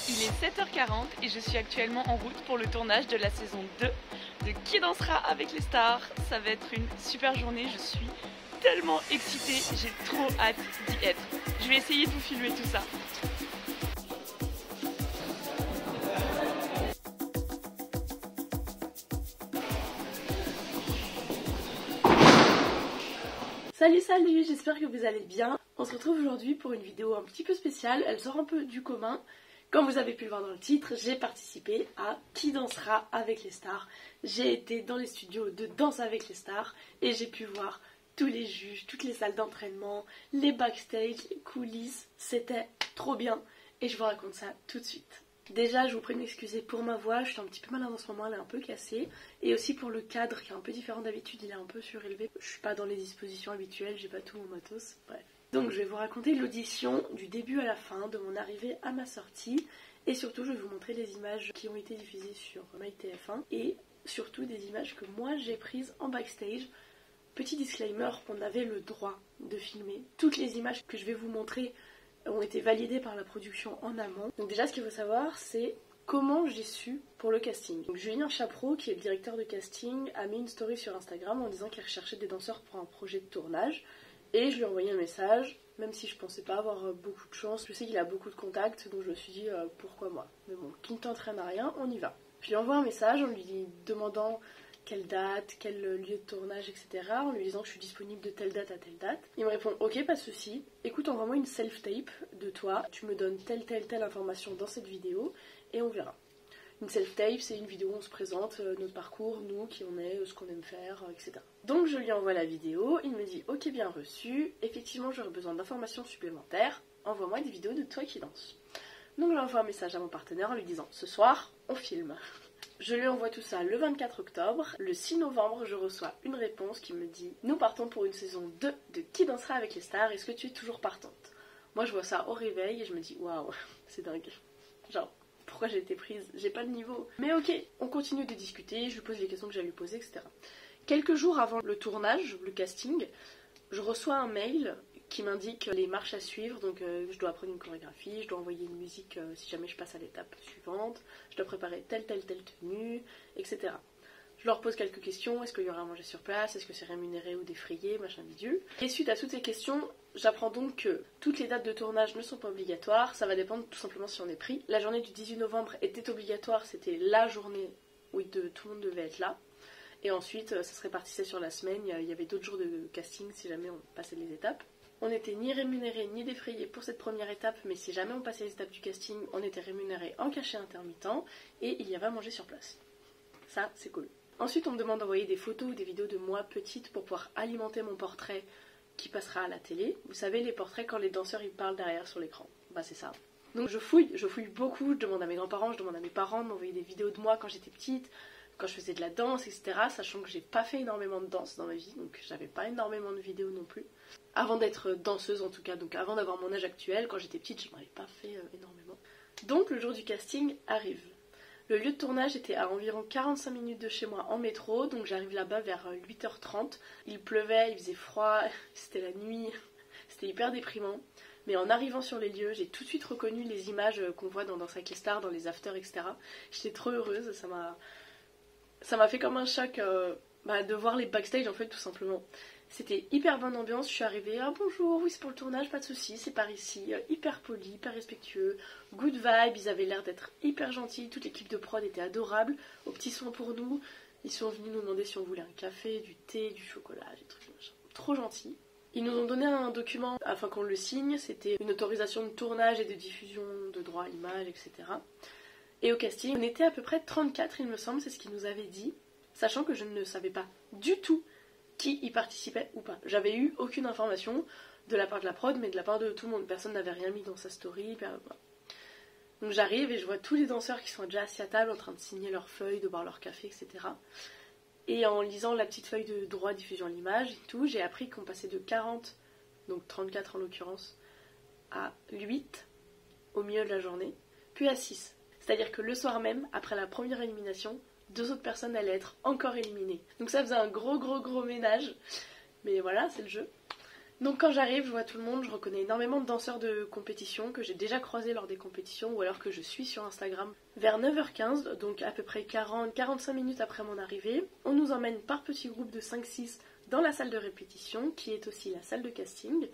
Il est 7h40 et je suis actuellement en route pour le tournage de la saison 2 de Qui dansera avec les stars. Ça va être une super journée, je suis tellement excitée, j'ai trop hâte d'y être. Je vais essayer de vous filmer tout ça. Salut, j'espère que vous allez bien. On se retrouve aujourd'hui pour une vidéo un petit peu spéciale, elle sort un peu du commun. Comme vous avez pu le voir dans le titre, j'ai participé à Qui dansera avec les stars. J'ai été dans les studios de Danse avec les stars et j'ai pu voir tous les juges, toutes les salles d'entraînement, les backstage, les coulisses. C'était trop bien et je vous raconte ça tout de suite. Déjà, je vous prie de m'excuser pour ma voix, je suis un petit peu malade en ce moment, elle est un peu cassée. Et aussi pour le cadre qui est un peu différent d'habitude, il est un peu surélevé. Je suis pas dans les dispositions habituelles, j'ai pas tout mon matos, bref. Donc je vais vous raconter l'audition du début à la fin, de mon arrivée à ma sortie. Et surtout, je vais vous montrer les images qui ont été diffusées sur MyTF1. Et surtout des images que moi j'ai prises en backstage. Petit disclaimer, on avait le droit de filmer. Toutes les images que je vais vous montrer ont été validées par la production en amont. Donc déjà, ce qu'il faut savoir, c'est comment j'ai su pour le casting. Donc Julien Chapreau, qui est le directeur de casting, a mis une story sur Instagram en disant qu'il recherchait des danseurs pour un projet de tournage. Et je lui ai envoyé un message, même si je pensais pas avoir beaucoup de chance. Je sais qu'il a beaucoup de contacts, donc je me suis dit pourquoi moi. Mais bon, qui ne t'entraîne à rien, on y va. Je lui envoie un message en lui demandant quelle date, quel lieu de tournage, etc. En lui disant que je suis disponible de telle date à telle date. Il me répond ok, pas de souci. Écoute, envoie-moi une self-tape de toi. Tu me donnes telle information dans cette vidéo et on verra. Une self-tape, c'est une vidéo où on se présente notre parcours, nous, qui on est, ce qu'on aime faire, etc. Donc je lui envoie la vidéo, il me dit ok, bien reçu, effectivement j'aurais besoin d'informations supplémentaires, envoie-moi des vidéos de toi qui danses. Donc je lui envoie un message à mon partenaire en lui disant ce soir, on filme. Je lui envoie tout ça le 24 octobre. Le 6 novembre, je reçois une réponse qui me dit nous partons pour une saison 2 de Qui dansera avec les stars, est-ce que tu es toujours partante? Moi je vois ça au réveil et je me dis waouh, c'est dingue. Genre, pourquoi j'ai été prise? J'ai pas le niveau. Mais ok, on continue de discuter, je lui pose les questions que j'allais lui poser, etc. Quelques jours avant le tournage, le casting, je reçois un mail qui m'indique les marches à suivre, donc je dois apprendre une chorégraphie, je dois envoyer une musique si jamais je passe à l'étape suivante, je dois préparer telle tenue, etc. Je leur pose quelques questions, est-ce qu'il y aura à manger sur place, est-ce que c'est rémunéré ou défrayé, machin bidule. Et suite à toutes ces questions, j'apprends donc que toutes les dates de tournage ne sont pas obligatoires, ça va dépendre tout simplement si on est pris. La journée du 18 novembre était obligatoire, c'était la journée où tout le monde devait être là. Et ensuite, ça se répartissait sur la semaine, il y avait d'autres jours de casting si jamais on passait les étapes. On n'était ni rémunéré ni défrayé pour cette première étape, mais si jamais on passait les étapes du casting, on était rémunéré en cachet intermittent et il y avait à manger sur place. Ça, c'est cool. Ensuite, on me demande d'envoyer des photos ou des vidéos de moi petite pour pouvoir alimenter mon portrait qui passera à la télé. Vous savez, les portraits quand les danseurs ils parlent derrière sur l'écran. Bah c'est ça. Donc je fouille beaucoup, je demande à mes grands-parents, je demande à mes parents de m'envoyer des vidéos de moi quand j'étais petite, quand je faisais de la danse, etc. Sachant que j'ai pas fait énormément de danse dans ma vie, donc j'avais pas énormément de vidéos non plus. Avant d'être danseuse en tout cas, donc avant d'avoir mon âge actuel, quand j'étais petite, je n'en avais pas fait énormément. Donc le jour du casting arrive. Le lieu de tournage était à environ 45 minutes de chez moi en métro, donc j'arrive là-bas vers 8h30. Il pleuvait, il faisait froid, c'était la nuit, c'était hyper déprimant. Mais en arrivant sur les lieux, j'ai tout de suite reconnu les images qu'on voit dans Danse avec les stars, dans les afters, etc. J'étais trop heureuse, ça m'a fait comme un choc de voir les backstage en fait tout simplement. C'était hyper bonne ambiance, je suis arrivée, ah bonjour, oui c'est pour le tournage, pas de soucis, c'est par ici, hyper poli, hyper respectueux, good vibe, ils avaient l'air d'être hyper gentils, toute l'équipe de prod était adorable, aux petits soins pour nous, ils sont venus nous demander si on voulait un café, du thé, du chocolat, des trucs machin, trop gentils. Ils nous ont donné un document afin qu'on le signe, c'était une autorisation de tournage et de diffusion de droits à l'image, etc. Et au casting, on était à peu près 34 il me semble, c'est ce qu'ils nous avaient dit, sachant que je ne savais pas du tout qui y participait ou pas. J'avais eu aucune information de la part de la prod, mais de la part de tout le monde. Personne n'avait rien mis dans sa story. Donc j'arrive et je vois tous les danseurs qui sont déjà assis à table en train de signer leurs feuilles, de boire leur café, etc. Et en lisant la petite feuille de droit diffusion à l'image et tout, j'ai appris qu'on passait de 40, donc 34 en l'occurrence, à 8 au milieu de la journée, puis à 6. C'est-à-dire que le soir même, après la première élimination, 2 autres personnes allaient être encore éliminées. Donc ça faisait un gros ménage. Mais voilà, c'est le jeu. Donc quand j'arrive, je vois tout le monde, je reconnais énormément de danseurs de compétition que j'ai déjà croisés lors des compétitions ou alors que je suis sur Instagram. Vers 9h15, donc à peu près 40-45 minutes après mon arrivée, on nous emmène par petits groupes de 5-6 dans la salle de répétition, qui est aussi la salle de casting,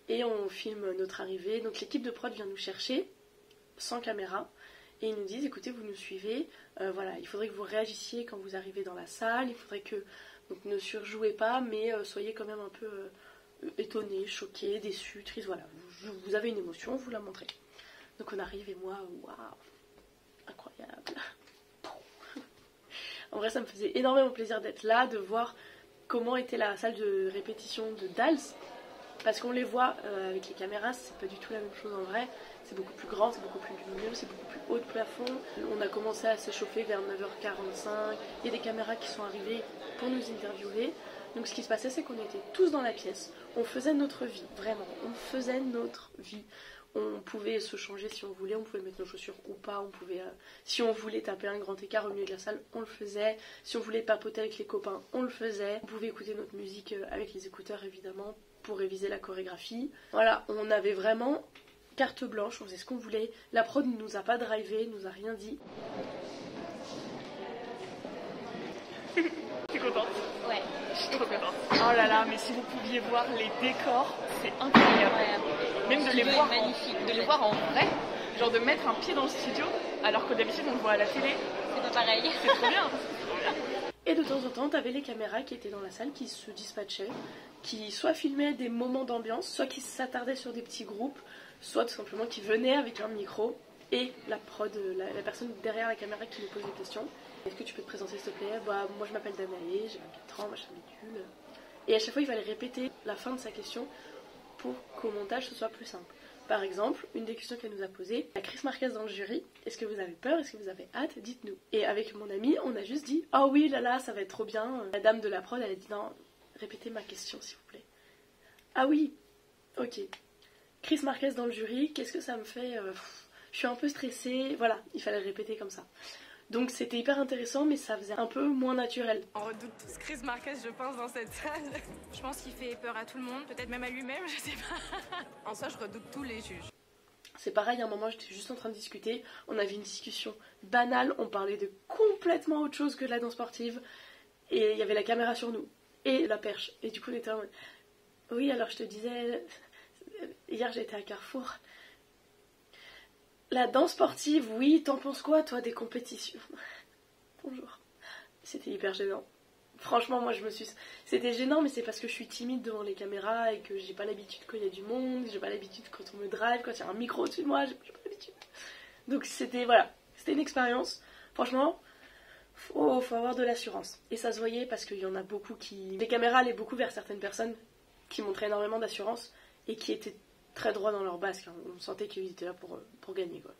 et on filme notre arrivée. Donc l'équipe de prod vient nous chercher, sans caméra, et ils nous disent, écoutez, vous nous suivez, voilà, il faudrait que vous réagissiez quand vous arrivez dans la salle, il faudrait que, donc ne surjouez pas, mais soyez quand même un peu étonné, choqué, déçu, triste, voilà, vous avez une émotion, vous la montrez. Donc on arrive et moi, waouh, incroyable. En vrai, ça me faisait énormément plaisir d'être là, de voir comment était la salle de répétition de Dals, parce qu'on les voit avec les caméras, c'est pas du tout la même chose en vrai, c'est beaucoup plus grand, c'est beaucoup plus lumineux, c'est beaucoup plus haut de plafond. On a commencé à s'échauffer vers 9h45, il y a des caméras qui sont arrivées pour nous interviewer. Donc ce qui se passait, c'est qu'on était tous dans la pièce, on faisait notre vie, vraiment, on faisait notre vie. On pouvait se changer si on voulait, on pouvait mettre nos chaussures ou pas, on pouvait, si on voulait taper un grand écart au milieu de la salle, on le faisait. Si on voulait papoter avec les copains, on le faisait. On pouvait écouter notre musique avec les écouteurs évidemment, pour réviser la chorégraphie. Voilà, on avait vraiment carte blanche, on faisait ce qu'on voulait. La prod ne nous a pas drivé, nous a rien dit. T'es contente? Ouais. Je suis trop contente. Oh là là, mais si vous pouviez voir les décors, c'est incroyable. Même de les voir, de les voir en vrai, genre de mettre un pied dans le studio, alors que d'habitude on le voit à la télé. C'est pas pareil. C'est trop bien. Et de temps en temps, t'avais les caméras qui étaient dans la salle, qui se dispatchaient, qui soit filmaient des moments d'ambiance, soit qui s'attardaient sur des petits groupes, soit tout simplement qui venaient avec un micro et la prod, la personne derrière la caméra qui nous pose des questions. Est-ce que tu peux te présenter s'il te plaît? Bah moi je m'appelle Danae, j'ai 24 ans, machin bidule. Et à chaque fois il fallait répéter la fin de sa question pour qu'au montage ce soit plus simple. Par exemple, une des questions qu'elle nous a posées, la Chris Marquez dans le jury, est-ce que vous avez peur, est-ce que vous avez hâte, dites-nous. Et avec mon ami, on a juste dit, ah oui là là, ça va être trop bien. La dame de la prod, elle a dit, non, répétez ma question s'il vous plaît. Ah oui, ok. Chris Marquez dans le jury, qu'est-ce que ça me fait je suis un peu stressée, voilà, il fallait le répéter comme ça. Donc c'était hyper intéressant, mais ça faisait un peu moins naturel. On redoute tous Chris Marquez, je pense, dans cette salle. Je pense qu'il fait peur à tout le monde, peut-être même à lui-même, je sais pas. En soi, je redoute tous les juges. C'est pareil, à un moment j'étais juste en train de discuter, on avait une discussion banale, on parlait de complètement autre chose que de la danse sportive, et il y avait la caméra sur nous, et la perche, et du coup on était en mode, oui alors je te disais, hier j'étais à Carrefour, la danse sportive, oui, t'en penses quoi toi des compétitions? Bonjour. C'était hyper gênant. Franchement, moi je me suis... C'était gênant, mais c'est parce que je suis timide devant les caméras et que j'ai pas l'habitude quand il y a du monde, j'ai pas l'habitude quand on me drive, quand il y a un micro au-dessus de moi, j'ai pas l'habitude. Donc c'était, voilà, c'était une expérience. Franchement, faut avoir de l'assurance. Et ça se voyait parce qu'il y en a beaucoup qui... Les caméras allaient beaucoup vers certaines personnes qui montraient énormément d'assurance et qui étaient très droits dans leur basque. Hein. On sentait qu'ils étaient là pour gagner, quoi.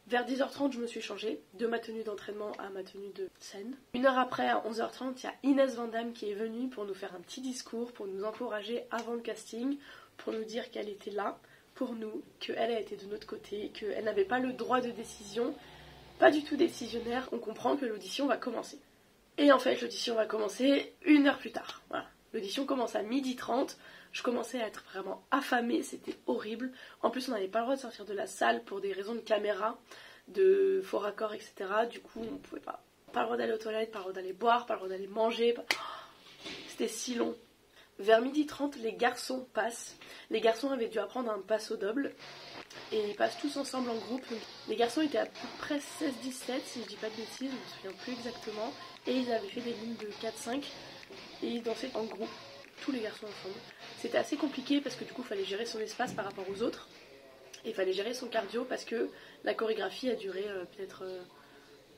Vers 10h30, je me suis changée de ma tenue d'entraînement à ma tenue de scène. Une heure après, à 11h30, il y a Inès Vandamme qui est venue pour nous faire un petit discours, pour nous encourager avant le casting, pour nous dire qu'elle était là pour nous, qu'elle a été de notre côté, qu'elle n'avait pas le droit de décision, pas du tout décisionnaire. On comprend que l'audition va commencer. Et en fait, l'audition va commencer une heure plus tard. Voilà. L'audition commence à 12h30. Je commençais à être vraiment affamée, c'était horrible. En plus, on n'avait pas le droit de sortir de la salle pour des raisons de caméra, de faux raccords, etc. Du coup, on pouvait pas. Pas le droit d'aller aux toilettes, pas le droit d'aller boire, pas le droit d'aller manger. C'était si long. Vers 12h30, les garçons passent. Les garçons avaient dû apprendre un passo double. Et ils passent tous ensemble en groupe. Les garçons étaient à peu près 16-17, si je dis pas de bêtises, je me souviens plus exactement. Et ils avaient fait des lignes de 4-5. Et ils dansaient en groupe. Tous les garçons ensemble. C'était assez compliqué parce que du coup il fallait gérer son espace par rapport aux autres et il fallait gérer son cardio parce que la chorégraphie a duré peut-être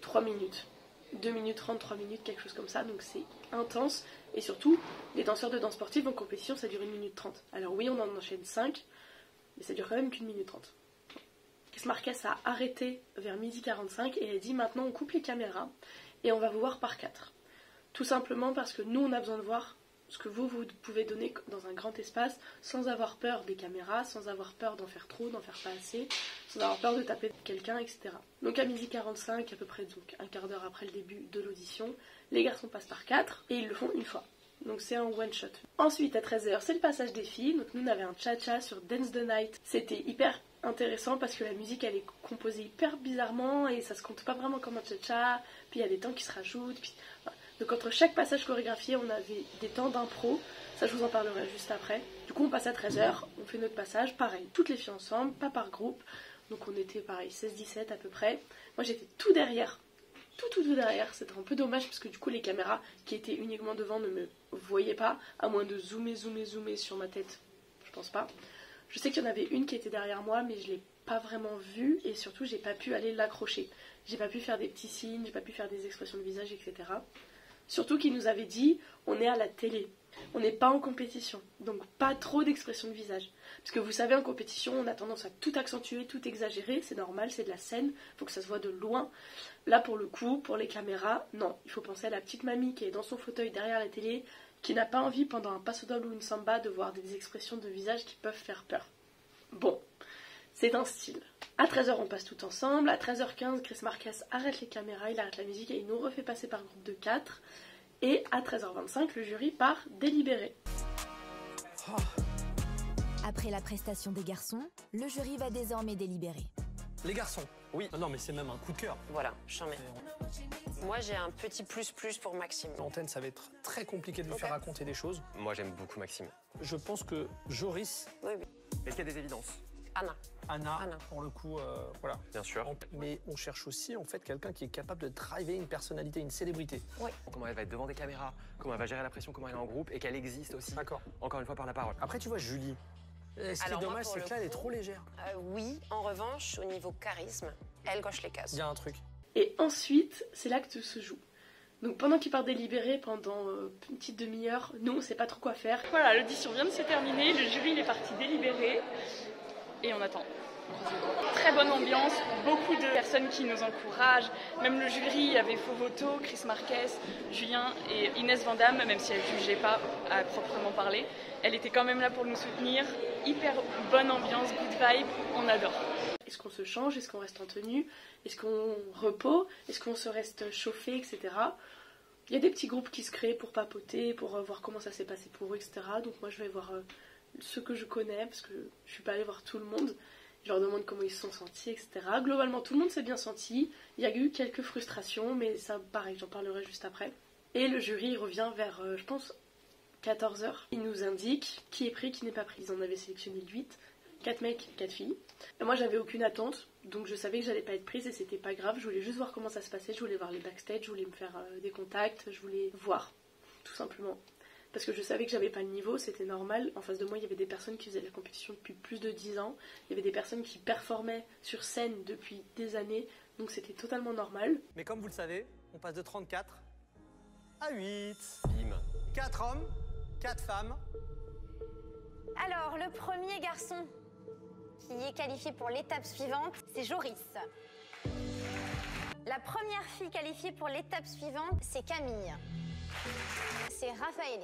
3 minutes, 2 minutes 30, 3 minutes, quelque chose comme ça, donc c'est intense. Et surtout les danseurs de danse sportive en compétition ça dure 1 minute 30. Alors oui on en enchaîne 5 mais ça dure quand même qu'1 minute 30. Chris Marquez a arrêté vers 12h45 et elle dit maintenant on coupe les caméras et on va vous voir par 4. Tout simplement parce que nous on a besoin de voir ce que vous pouvez donner dans un grand espace sans avoir peur des caméras, sans avoir peur d'en faire trop, d'en faire pas assez, sans avoir peur de taper quelqu'un, etc. Donc à 12h45, à peu près donc un quart d'heure après le début de l'audition, les garçons passent par 4 et ils le font une fois. donc c'est un one shot. Ensuite à 13h c'est le passage des filles, donc nous on avait un cha-cha sur Dance the Night. C'était hyper intéressant parce que la musique elle est composée hyper bizarrement et ça se compte pas vraiment comme un cha-cha, puis il y a des temps qui se rajoutent, puis... Voilà. Donc entre chaque passage chorégraphié on avait des temps d'impro, ça je vous en parlerai juste après. Du coup on passe à 13h, on fait notre passage, pareil, toutes les filles ensemble, pas par groupe, donc on était pareil 16-17 à peu près. Moi j'étais tout derrière, tout derrière, c'était un peu dommage parce que du coup les caméras qui étaient uniquement devant ne me voyaient pas, à moins de zoomer sur ma tête, je pense pas. Je sais qu'il y en avait une qui était derrière moi mais je l'ai pas vraiment vue et surtout j'ai pas pu aller l'accrocher. J'ai pas pu faire des petits signes, j'ai pas pu faire des expressions de visage, etc. Surtout qu'il nous avait dit on est à la télé, on n'est pas en compétition, donc pas trop d'expressions de visage. Parce que vous savez en compétition on a tendance à tout accentuer, tout exagérer, c'est normal, c'est de la scène, faut que ça se voit de loin. Là pour le coup, pour les caméras, non, il faut penser à la petite mamie qui est dans son fauteuil derrière la télé, qui n'a pas envie pendant un paso doble ou une samba de voir des expressions de visage qui peuvent faire peur. Bon, c'est un style. À 13h on passe tout ensemble, à 13h15 Chris Marquez arrête les caméras, il arrête la musique et il nous refait passer par groupe de 4. Et à 13h25 le jury part délibérer. Après la prestation des garçons, le jury va désormais délibérer. Les garçons, oui. Non mais c'est même un coup de cœur. Voilà, j'en mets. Moi j'ai un petit plus pour Maxime. L'antenne, ça va être très compliqué de lui faire raconter des choses. Moi j'aime beaucoup Maxime. Je pense que Joris... Oui. Est-ce qu'il y a des évidences? Anna, pour le coup, voilà. Bien sûr. Mais on cherche aussi en fait quelqu'un qui est capable de driver une personnalité, une célébrité. Oui. Comment elle va être devant des caméras, comment elle va gérer la pression, comment elle est en groupe et qu'elle existe aussi. D'accord. Encore une fois par la parole. Après tu vois Julie, ce qui est dommage c'est que là elle est trop légère. Oui, en revanche, au niveau charisme, elle coche les cases. Il y a un truc. Et ensuite, c'est là que tout se joue. Donc pendant qu'il part délibérer, pendant une petite demi-heure, nous on sait pas trop quoi faire. Voilà, l'audition vient de se terminer, le jury il est parti délibérer et on attend. Très bonne ambiance, beaucoup de personnes qui nous encouragent, même le jury, il y avait Fovoto, Chris Marquez, Julien et Inès Vandamme, même si elle ne jugeait pas à proprement parler, elle était quand même là pour nous soutenir, hyper bonne ambiance, good vibe, on adore. Est-ce qu'on se change? Est-ce qu'on reste en tenue? Est-ce qu'on repose? Est-ce qu'on se reste chauffé, etc. Il y a des petits groupes qui se créent pour papoter, pour voir comment ça s'est passé pour eux, etc. Donc moi je vais voir ceux que je connais, parce que je suis pas allée voir tout le monde. Je leur demande comment ils se sont sentis, etc. Globalement, tout le monde s'est bien senti. Il y a eu quelques frustrations, mais ça, pareil, j'en parlerai juste après. Et le jury il revient vers, je pense, 14h. Il nous indique qui est pris, qui n'est pas pris. Ils en avaient sélectionné 8, 4 mecs, 4 filles. Et moi, j'avais aucune attente, donc je savais que j'allais pas être prise et c'était pas grave. Je voulais juste voir comment ça se passait, je voulais voir les backstage, je voulais me faire des contacts, je voulais voir, tout simplement. Parce que je savais que j'avais pas le niveau, c'était normal. En face de moi, il y avait des personnes qui faisaient la compétition depuis plus de 10 ans. Il y avait des personnes qui performaient sur scène depuis des années. Donc c'était totalement normal. Mais comme vous le savez, on passe de 34 à 8. Bim. 4 hommes, 4 femmes. Alors, le premier garçon qui est qualifié pour l'étape suivante, c'est Joris. La première fille qualifiée pour l'étape suivante, c'est Camille. C'est Raphaël.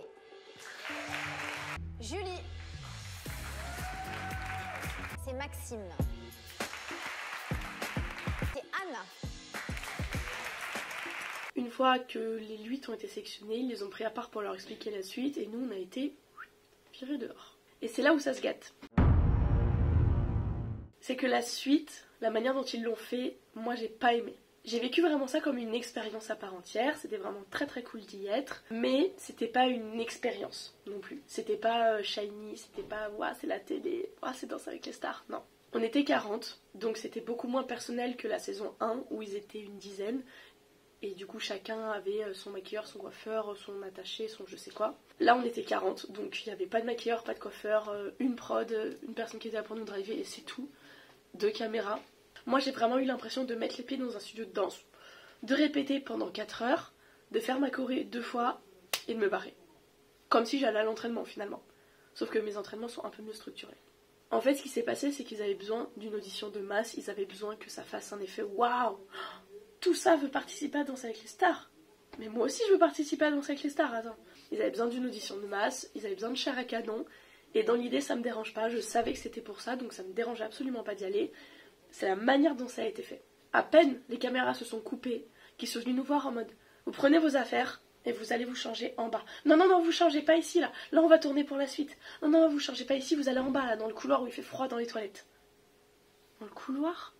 Julie. C'est Maxime. C'est Anna. Une fois que les 8 ont été sélectionnés, ils les ont pris à part pour leur expliquer la suite et nous on a été virés dehors. Et c'est là où ça se gâte. C'est que la suite, la manière dont ils l'ont fait, moi j'ai pas aimé. J'ai vécu vraiment ça comme une expérience à part entière, c'était vraiment très très cool d'y être, mais c'était pas une expérience non plus. C'était pas shiny, c'était pas ouah c'est la télé, ouah c'est Danse avec les stars, non. On était 40, donc c'était beaucoup moins personnel que la saison 1 où ils étaient une dizaine. Et du coup chacun avait son maquilleur, son coiffeur, son attaché, son je sais quoi. Là on était 40, donc il n'y avait pas de maquilleur, pas de coiffeur, une prod, une personne qui était là pour nous driver et c'est tout. 2 caméras. Moi j'ai vraiment eu l'impression de mettre les pieds dans un studio de danse, de répéter pendant 4 heures, de faire ma choré 2 fois et de me barrer. Comme si j'allais à l'entraînement finalement. Sauf que mes entraînements sont un peu mieux structurés. En fait ce qui s'est passé c'est qu'ils avaient besoin d'une audition de masse, ils avaient besoin que ça fasse un effet waouh. Tout ça veut participer à Danse avec les stars. Mais moi aussi je veux participer à Danse avec les stars, attends. Ils avaient besoin d'une audition de masse, ils avaient besoin de chair à canon. Et dans l'idée ça me dérange pas, je savais que c'était pour ça, donc ça me dérangeait absolument pas d'y aller. C'est la manière dont ça a été fait. À peine les caméras se sont coupées, qu'ils sont venus nous voir en mode vous prenez vos affaires, et vous allez vous changer en bas. Non, non, non, vous changez pas ici, là. Là, on va tourner pour la suite. Non, non, vous changez pas ici, vous allez en bas, là, dans le couloir où il fait froid dans les toilettes. Dans le couloir?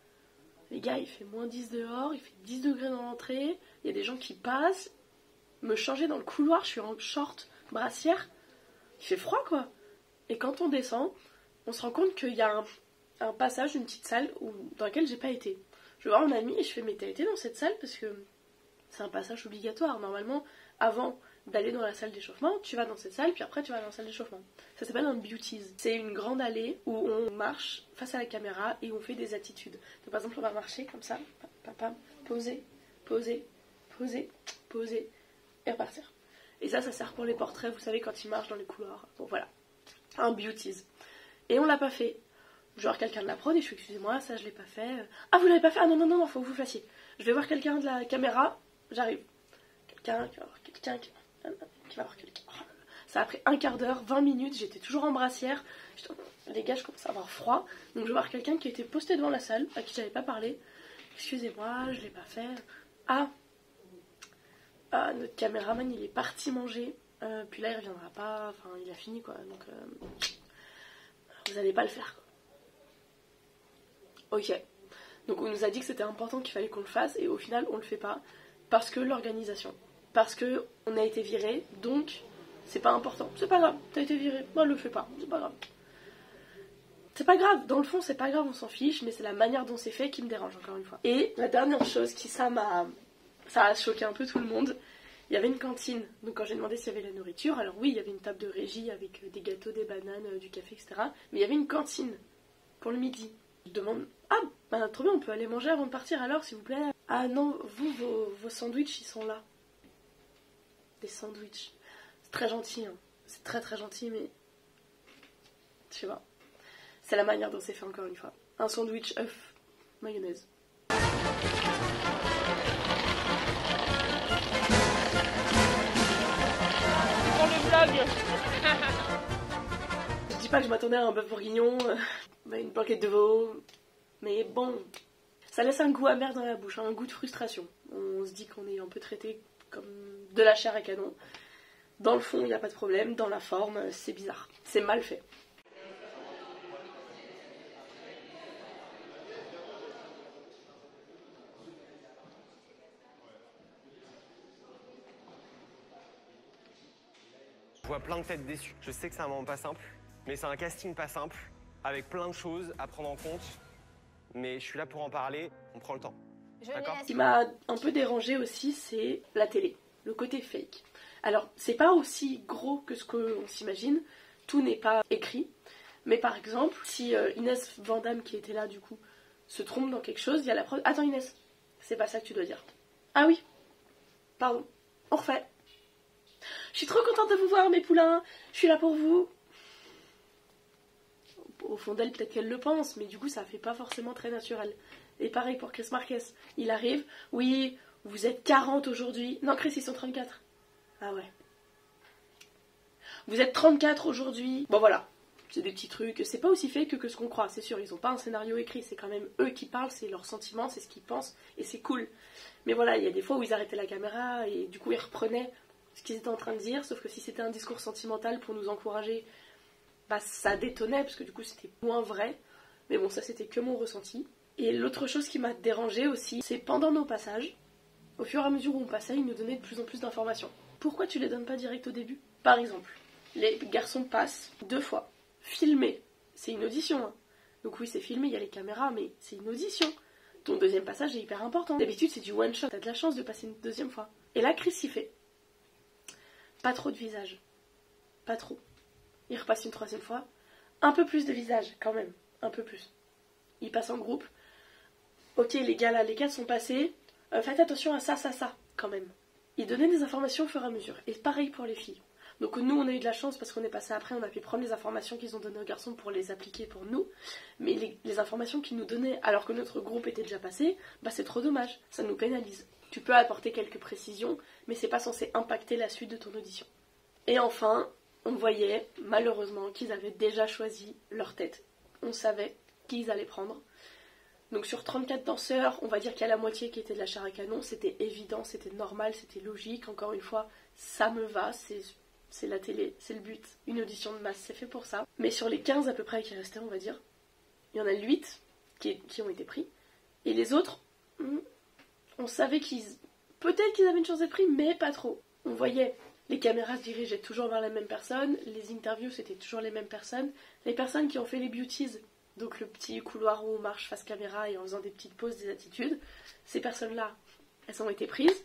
Les gars, il fait moins 10 dehors, il fait 10 degrés dans l'entrée, il y a des gens qui passent. Me changer dans le couloir, je suis en short, brassière. Il fait froid, quoi. Et quand on descend, on se rend compte qu'il y a un passage, une petite salle dans laquelle j'ai pas été. Je vais voir mon ami et je fais, mais t'as été dans cette salle? Parce que c'est un passage obligatoire. Normalement, avant d'aller dans la salle d'échauffement, tu vas dans cette salle, puis après tu vas dans la salle d'échauffement. Ça s'appelle un beauties. C'est une grande allée où on marche face à la caméra et on fait des attitudes. Donc, par exemple, on va marcher comme ça, poser, poser, poser, poser, et repartir. Et ça sert pour les portraits, vous savez, quand ils marchent dans les couloirs. Bon, voilà. Un beauties. Et on l'a pas fait. Je vais voir quelqu'un de la prod et je suis, excusez-moi, ça je l'ai pas fait. Ah, vous l'avez pas fait? Ah non, non, non, non, faut que vous fassiez. Je vais voir quelqu'un de la caméra, j'arrive. Quelqu'un qui va voir quelqu'un qui va voir quelqu'un. Oh, ça a pris un quart d'heure, 20 minutes, j'étais toujours en brassière. Les gars, je commence à avoir froid. Donc je vais voir quelqu'un qui était posté devant la salle, à qui j'avais pas parlé. Excusez-moi, je l'ai pas fait. Ah, notre caméraman il est parti manger. Puis là il reviendra pas, enfin il a fini quoi. Donc vous allez pas le faire quoi. Ok. Donc on nous a dit que c'était important, qu'il fallait qu'on le fasse, et au final on le fait pas. Parce que l'organisation. Parce que on a été viré, donc c'est pas important. C'est pas grave, t'as été viré, moi le fais pas, c'est pas grave. C'est pas grave, dans le fond c'est pas grave, on s'en fiche, mais c'est la manière dont c'est fait qui me dérange encore une fois. Et la dernière chose qui ça a choqué un peu tout le monde, il y avait une cantine. Donc quand j'ai demandé s'il y avait la nourriture, alors oui il y avait une table de régie avec des gâteaux, des bananes, du café, etc. Mais il y avait une cantine pour le midi. Je demande, ah bah trop bien, on peut aller manger avant de partir alors s'il vous plaît. Ah non, vous vos sandwichs ils sont là. Des sandwichs. C'est très gentil, hein. C'est très très gentil, mais je sais pas. C'est la manière dont c'est fait encore une fois. Un sandwich, œuf, mayonnaise. Pour le vlog. Je dis pas que je m'attendais à un bœuf bourguignon, une blanquette de veau, mais bon, ça laisse un goût amer dans la bouche, un goût de frustration. On se dit qu'on est un peu traité comme de la chair à canon. Dans le fond, il n'y a pas de problème, dans la forme, c'est bizarre, c'est mal fait. Je vois plein de têtes déçues. Je sais que c'est un moment pas simple, mais c'est un casting pas simple, avec plein de choses à prendre en compte. Mais je suis là pour en parler, on prend le temps. D'accord ? Ce qui m'a un peu dérangé aussi, c'est la télé, le côté fake. Alors, c'est pas aussi gros que ce qu'on s'imagine, tout n'est pas écrit. Mais par exemple, si Inès Vandamme, qui était là du coup, se trompe dans quelque chose, il y a la prod. Attends Inès, c'est pas ça que tu dois dire. Ah oui, pardon, on refait. Je suis trop contente de vous voir mes poulains, je suis là pour vous. Au fond d'elle, peut-être qu'elle le pense, mais du coup ça fait pas forcément très naturel. Et pareil pour Chris Marquez, il arrive, oui, vous êtes 40 aujourd'hui. Non Chris, ils sont 34. Ah ouais. Vous êtes 34 aujourd'hui. Bon voilà, c'est des petits trucs, c'est pas aussi fait que ce qu'on croit, c'est sûr, ils ont pas un scénario écrit, c'est quand même eux qui parlent, c'est leurs sentiments, c'est ce qu'ils pensent, et c'est cool. Mais voilà, il y a des fois où ils arrêtaient la caméra, et du coup ils reprenaient ce qu'ils étaient en train de dire, sauf que si c'était un discours sentimental pour nous encourager, bah ça détonnait, parce que du coup c'était moins vrai. Mais bon, ça c'était que mon ressenti. Et l'autre chose qui m'a dérangée aussi, c'est pendant nos passages, au fur et à mesure où on passait, ils nous donnaient de plus en plus d'informations. Pourquoi tu les donnes pas direct au début? Par exemple, les garçons passent 2 fois. Filmé, c'est une audition. Hein. Donc oui, c'est filmé, il y a les caméras, mais c'est une audition. Ton deuxième passage est hyper important. D'habitude, c'est du one shot, t'as de la chance de passer une deuxième fois. Et là, Chris y fait. Pas trop de visage. Pas trop. Il repasse une 3e fois. Un peu plus de visage, quand même. Un peu plus. Il passe en groupe. Ok, les gars, là, les 4 sont passés. Faites attention à ça, quand même. Il donnait des informations au fur et à mesure. Et pareil pour les filles. Donc nous, on a eu de la chance parce qu'on est passé après, on a pu prendre les informations qu'ils ont données aux garçons pour les appliquer pour nous. Mais les informations qu'ils nous donnaient alors que notre groupe était déjà passé, bah c'est trop dommage. Ça nous pénalise. Tu peux apporter quelques précisions, mais c'est pas censé impacter la suite de ton audition. Et enfin, on voyait malheureusement qu'ils avaient déjà choisi leur tête. On savait qui ils allaient prendre. Donc sur 34 danseurs, on va dire qu'il y a la moitié qui était de la chair à canon, c'était évident, c'était normal, c'était logique, encore une fois, ça me va, c'est la télé, c'est le but, une audition de masse, c'est fait pour ça. Mais sur les 15 à peu près qui restaient, on va dire, il y en a 8 qui ont été pris, et les autres, on savait peut-être qu'ils avaient une chance d'être pris, mais pas trop. On voyait, les caméras se dirigeaient toujours vers la même personne, les interviews c'était toujours les mêmes personnes, les personnes qui ont fait les beauties, donc le petit couloir où on marche face caméra et en faisant des petites pauses, des attitudes, ces personnes-là, elles ont été prises.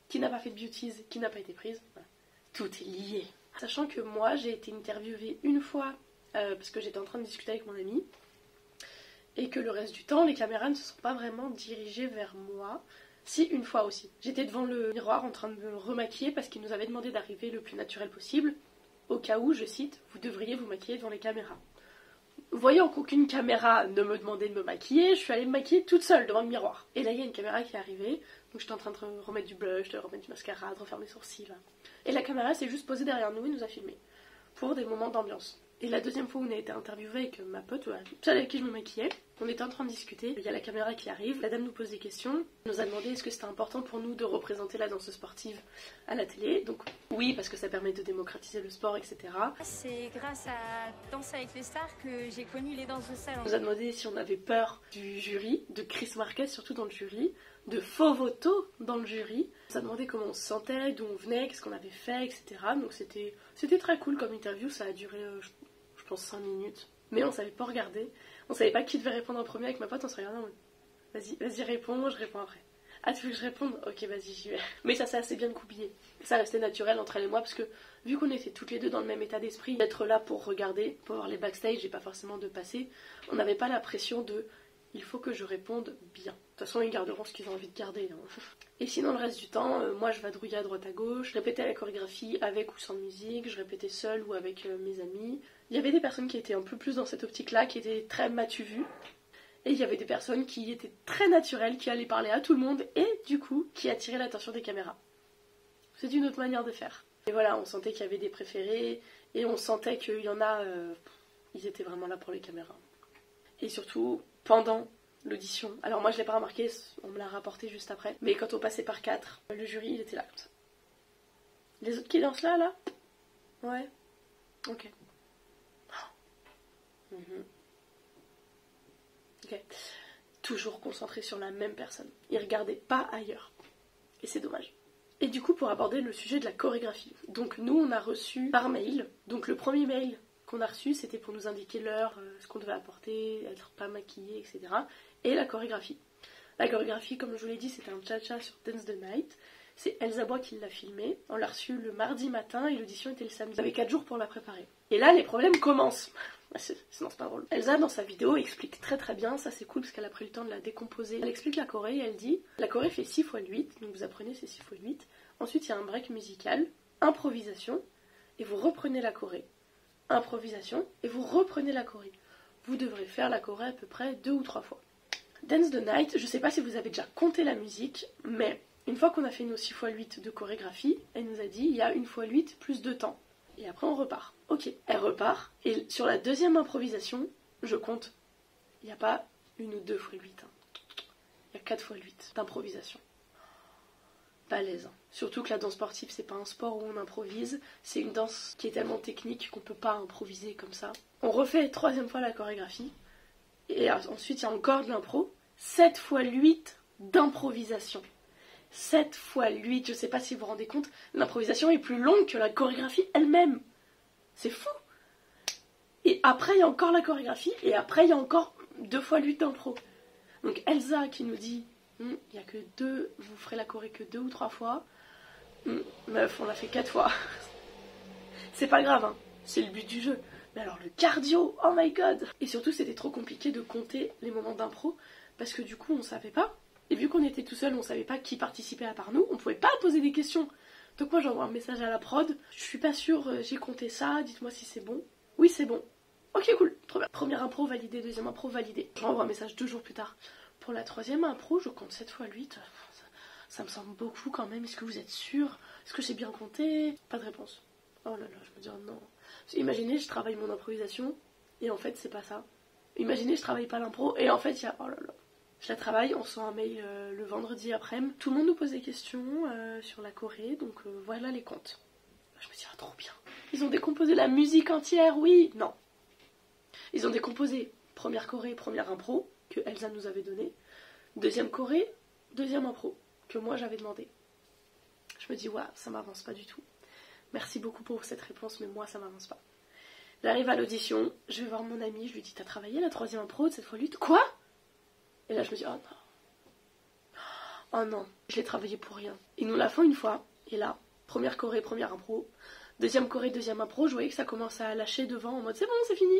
Qui n'a pas fait de beauties, qui n'a pas été prise, voilà. Tout est lié. Sachant que moi, j'ai été interviewée une fois, parce que j'étais en train de discuter avec mon ami, et que le reste du temps, les caméras ne se sont pas vraiment dirigées vers moi. Si, une fois aussi. J'étais devant le miroir en train de me remaquiller parce qu'il nous avait demandé d'arriver le plus naturel possible, au cas où, je cite, vous devriez vous maquiller devant les caméras. Voyant qu'aucune caméra ne me demandait de me maquiller, je suis allée me maquiller toute seule devant le miroir. Et là, il y a une caméra qui est arrivée, donc j'étais en train de remettre du blush, de remettre du mascara, de refaire mes sourcils. Et la caméra s'est juste posée derrière nous et nous a filmé pour des moments d'ambiance. Et la deuxième fois où on a été interviewé avec ma pote, celle avec qui je me maquillais, on était en train de discuter, il y a la caméra qui arrive, la dame nous pose des questions, elle nous a demandé est-ce que c'était important pour nous de représenter la danse sportive à la télé, donc oui, parce que ça permet de démocratiser le sport, etc. C'est grâce à Danse avec les stars que j'ai connu les danses de salon. Elle nous a demandé si on avait peur du jury, de Chris Marquez surtout dans le jury, de faux votos dans le jury. Elle nous a demandé comment on se sentait, d'où on venait, qu'est-ce qu'on avait fait, etc. Donc c'était très cool comme interview, ça a duré je pense 5 minutes. Mais on savait pas regarder, on savait pas qui devait répondre en premier avec ma pote, on se regardait en mode vas-y réponds, je réponds après. Ah tu veux que je réponde? Ok vas-y j'y vais. Mais ça s'est assez bien coupillé. Ça restait naturel entre elle et moi parce que vu qu'on était toutes les deux dans le même état d'esprit, d'être là pour regarder, pour voir les backstage et pas forcément de passer, on n'avait pas la pression de il faut que je réponde bien. De toute façon ils garderont ce qu'ils ont envie de garder. Hein. Et sinon le reste du temps, moi je vadrouillais à droite à gauche, je répétais la chorégraphie avec ou sans musique, je répétais seule ou avec mes amis. Il y avait des personnes qui étaient un peu plus dans cette optique-là, qui étaient très m'as-tu vu. Et il y avait des personnes qui étaient très naturelles, qui allaient parler à tout le monde et du coup qui attiraient l'attention des caméras. C'est une autre manière de faire. Et voilà, on sentait qu'il y avait des préférés et on sentait qu'il y en a, ils étaient vraiment là pour les caméras. Et surtout, pendant l'audition, alors moi je l'ai pas remarqué, on me l'a rapporté juste après, mais quand on passait par 4, le jury il était là comme ça. Les autres qui dansent là Ouais. Ok. Ok. Toujours concentré sur la même personne. Il regardait pas ailleurs. Et c'est dommage. Et du coup, pour aborder le sujet de la chorégraphie. Donc nous, on a reçu par mail. Donc le premier mail qu'on a reçu, c'était pour nous indiquer l'heure, ce qu'on devait apporter, être pas maquillé, etc. Et la chorégraphie. La chorégraphie, comme je vous l'ai dit, c'était un cha-cha sur Dance the Night. C'est Elsa Bois qui l'a filmé. On l'a reçu le mardi matin et l'audition était le samedi. On avait 4 jours pour la préparer. Et là, les problèmes commencent. Sinon, c'est pas drôle. Elsa, dans sa vidéo, explique très très bien. Ça, c'est cool parce qu'elle a pris le temps de la décomposer. Elle explique la choré et elle dit la choré fait 6 x 8. Donc vous apprenez, c'est 6 x 8. Ensuite, il y a un break musical, improvisation, et vous reprenez la choré. Improvisation, et vous reprenez la choré. Vous devrez faire la choré à peu près 2 ou 3 fois. Dance the Night, je sais pas si vous avez déjà compté la musique, mais une fois qu'on a fait nos 6 x 8 de chorégraphie, elle nous a dit il y a 1 x 8 plus 2 temps. Et après on repart. Ok, elle repart, et sur la deuxième improvisation, je compte, il n'y a pas 1 ou 2 x 8. Il y a 4 x 8 d'improvisation. Balèze. Hein. Surtout que la danse sportive, c'est pas un sport où on improvise, c'est une danse qui est tellement technique qu'on peut pas improviser comme ça. On refait 3e fois la chorégraphie, et ensuite il y a encore de l'impro. 7 x 8 d'improvisation. 7 x 8, je sais pas si vous vous rendez compte, l'improvisation est plus longue que la chorégraphie elle-même. C'est fou. Et après il y a encore la chorégraphie, et après il y a encore 2 x 8 d'impro. Donc Elsa qui nous dit, il n'y a que 2, vous ferez la choré que 2 ou 3 fois. Meuf, on l'a fait 4 fois. C'est pas grave, hein, c'est le but du jeu. Mais alors le cardio, oh my god. Et surtout c'était trop compliqué de compter les moments d'impro, parce que du coup on savait pas. Et vu qu'on était tout seul, on savait pas qui participait à part nous, on pouvait pas poser des questions. Donc moi j'envoie un message à la prod, je suis pas sûre, j'ai compté ça, dites-moi si c'est bon. Oui c'est bon. Ok cool, trop bien. Première impro validée, deuxième impro validée. Je renvoie un message 2 jours plus tard. Pour la 3e impro, je compte 7 x 8. Ça me semble beaucoup quand même, est-ce que vous êtes sûr? Est-ce que j'ai bien compté? Pas de réponse. Oh là là, je me dis oh non. Imaginez, je travaille mon improvisation, et en fait c'est pas ça. Imaginez, je travaille pas l'impro, et en fait il y a... Oh là là. Je la travaille, on reçoit un mail le vendredi après-midi. Tout le monde nous pose des questions sur la choré, donc voilà les comptes. Je me dis, ah, trop bien. Ils ont décomposé la musique entière, oui. Non. Ils ont décomposé première choré, première impro, que Elsa nous avait donné. Deuxième choré, deuxième impro, que moi j'avais demandé. Je me dis, ouais, ça m'avance pas du tout. Merci beaucoup pour cette réponse, mais moi ça m'avance pas. J'arrive à l'audition, je vais voir mon ami, je lui dis, t'as travaillé la troisième impro de cette fois lutte? Quoi? Et là je me dis, oh non. Oh non, je l'ai travaillé pour rien. Ils nous la font une fois, et là, première choré, première impro. Deuxième choré, deuxième impro, je voyais que ça commençait à lâcher devant en mode c'est bon, c'est fini.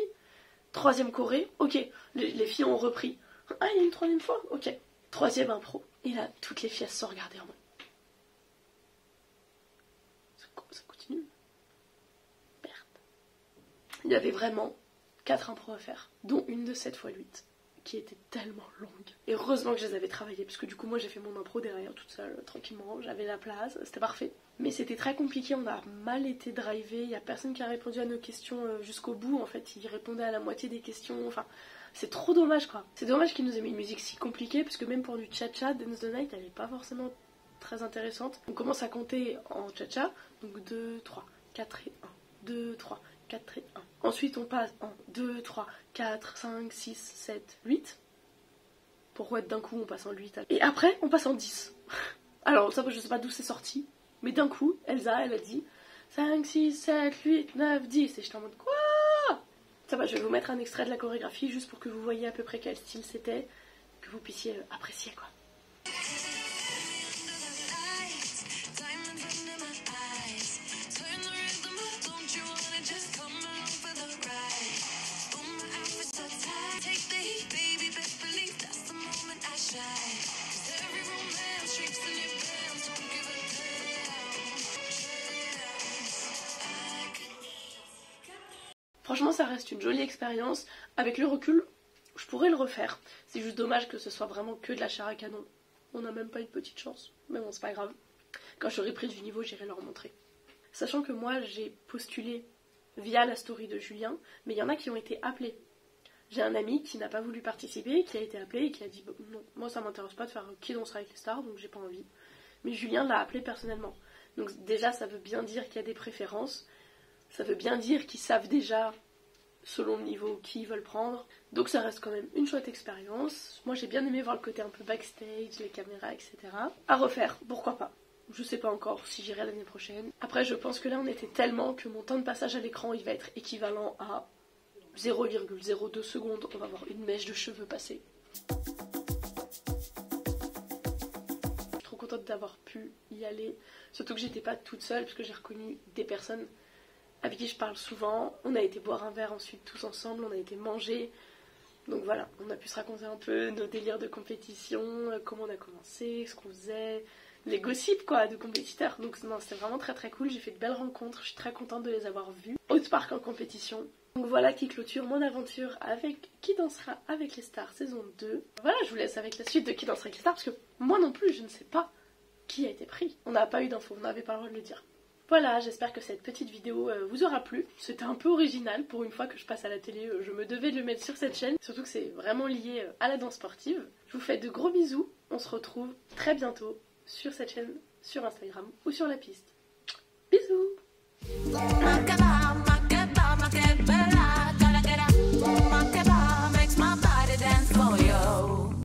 Troisième choré, ok, les filles ont repris. Ah, il y a une troisième fois, ok. Troisième impro. Et là, toutes les filles se sont regardées en mode. Ça continue. Merde. Il y avait vraiment 4 impros à faire, dont une de 7 x 8, qui était tellement longue. Et heureusement que je les avais travaillées, parce que du coup, moi j'ai fait mon impro derrière toute seule, tranquillement, j'avais la place, c'était parfait. Mais c'était très compliqué, on a mal été drivé, il n'y a personne qui a répondu à nos questions jusqu'au bout, en fait, ils répondaient à la moitié des questions, enfin, c'est trop dommage quoi. C'est dommage qu'ils nous aient mis une musique si compliquée, parce que même pour du cha-cha, Dance the Night, elle n'est pas forcément très intéressante. On commence à compter en cha-cha, donc 2, 3, 4 et 1, 2, 3, 4 et 1. Ensuite on passe en 2, 3, 4, 5, 6, 7, 8. Pourquoi d'un coup on passe en 8 et après on passe en 10. Alors ça je sais pas d'où c'est sorti, mais d'un coup Elsa elle a dit 5, 6, 7, 8, 9, 10 et j'étais en mode quoi? Ça va, je vais vous mettre un extrait de la chorégraphie juste pour que vous voyez à peu près quel style c'était, que vous puissiez apprécier quoi. Franchement ça reste une jolie expérience, avec le recul je pourrais le refaire, c'est juste dommage que ce soit vraiment que de la chair à canon, on n'a même pas une petite chance, mais bon c'est pas grave, quand j'aurai pris du niveau j'irai leur montrer. Sachant que moi j'ai postulé via la story de Julien, mais il y en a qui ont été appelés. J'ai un ami qui n'a pas voulu participer, qui a été appelé et qui a dit non, moi ça m'intéresse pas de faire Qui dansera avec les stars, donc j'ai pas envie. Mais Julien l'a appelé personnellement. Donc déjà ça veut bien dire qu'il y a des préférences, ça veut bien dire qu'ils savent déjà, selon le niveau, qui ils veulent prendre. Donc ça reste quand même une chouette expérience. Moi j'ai bien aimé voir le côté un peu backstage, les caméras, etc. À refaire, pourquoi pas. Je sais pas encore si j'irai l'année prochaine. Après je pense que là on était tellement que mon temps de passage à l'écran il va être équivalent à 0,02 secondes. On va voir une mèche de cheveux passer. Je suis trop contente d'avoir pu y aller. Surtout que j'étais pas toute seule parce que j'ai reconnu des personnes avec qui je parle souvent. On a été boire un verre ensuite tous ensemble, on a été manger. Donc voilà, on a pu se raconter un peu nos délires de compétition, comment on a commencé, ce qu'on faisait, les gossips quoi de compétiteurs. Donc non, c'était vraiment très très cool, j'ai fait de belles rencontres, je suis très contente de les avoir vues. Haute Park en compétition. Donc voilà qui clôture mon aventure avec Qui dansera avec les stars saison 2. Voilà, je vous laisse avec la suite de Qui dansera avec les stars parce que moi non plus je ne sais pas qui a été pris. On n'a pas eu d'infos, on n'avait pas le droit de le dire. Voilà, j'espère que cette petite vidéo vous aura plu. C'était un peu original pour une fois que je passe à la télé, je me devais de le mettre sur cette chaîne. Surtout que c'est vraiment lié à la danse sportive. Je vous fais de gros bisous, on se retrouve très bientôt sur cette chaîne, sur Instagram ou sur la piste. Bisous. My God,